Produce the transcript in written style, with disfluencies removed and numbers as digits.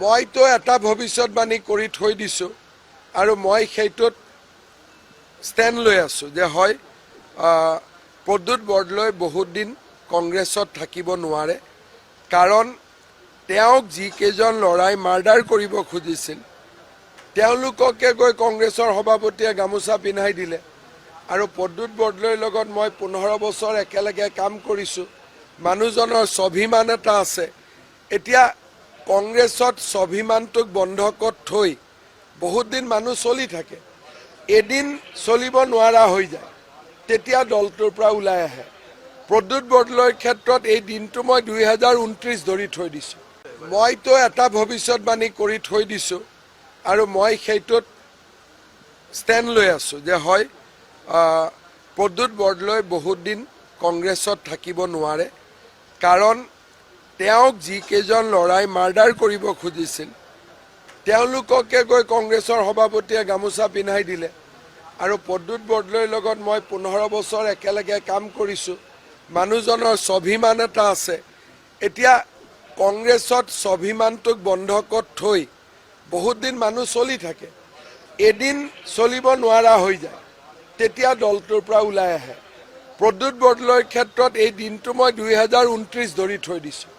মইতো এটা ভৱিষ্যতবাণী কৰি থৈ দিছোঁ আৰু মই সেইটোত ষ্টেণ্ড লৈ আছোঁ যে হয় প্ৰদ্যুৎ বৰদলৈ বহুত দিন কংগ্ৰেছত থাকিব নোৱাৰে কাৰণ তেওঁক যিকেইজন ল'ৰাই মাৰ্ডাৰ কৰিব খুজিছিল তেওঁলোককে গৈ কংগ্ৰেছৰ সভাপতিয়ে গামোচা পিন্ধাই দিলে আৰু প্ৰদ্যুৎ বৰদলৈৰ লগত মই 15 বছৰ একেলগে কাম কৰিছোঁ মানুহজনৰ স্বাভিমান এটা আছে এতিয়া কংগ্ৰেছত স্বাভিমানটোক বন্ধকত থৈ বহুত দিন মানুহ চলি থাকে এদিন চলিব নোৱাৰা হৈ যায় তেতিয়া দলটোৰ পৰা ওলাই আহে প্ৰদ্যুৎ বৰদলৈৰ ক্ষেত্ৰত এই দিনটো মই 2029 ধৰি থৈ দিছোঁ মইতো এটা ভৱিষ্যতবাণী কৰি থৈ দিছোঁ আৰু মই সেইটোত ষ্টেণ্ড লৈ আছোঁ যে হয় প্ৰদ্যুৎ বৰদলৈ বহুত দিন কংগ্ৰেছত থাকিব নোৱাৰে কাৰণ তেওঁক যিকেইজন ল'ৰাই মাৰ্ডাৰ কৰিব খুজিছিল তেওঁলোককে গৈ কংগ্ৰেছৰ সভাপতিয়ে গামোচা পিন্ধাই দিলে আৰু প্ৰদ্যুৎ বৰদলৈৰ লগত মই 15 বছৰ একেলগে কাম কৰিছোঁ মানুহজনৰ স্বাভিমান এটা আছে এতিয়া কংগ্ৰেছত স্বাভিমানটোক বন্ধকত থৈ বহুত দিন মানুহ চলি থাকে এদিন চলিব নোৱাৰা হৈ যায় তেতিয়া দলটোৰ পৰা ওলাই আহে প্ৰদ্যুৎ বৰদলৈৰ ক্ষেত্ৰত এই দিনটো মই 2029 ধৰি থৈ দিছোঁ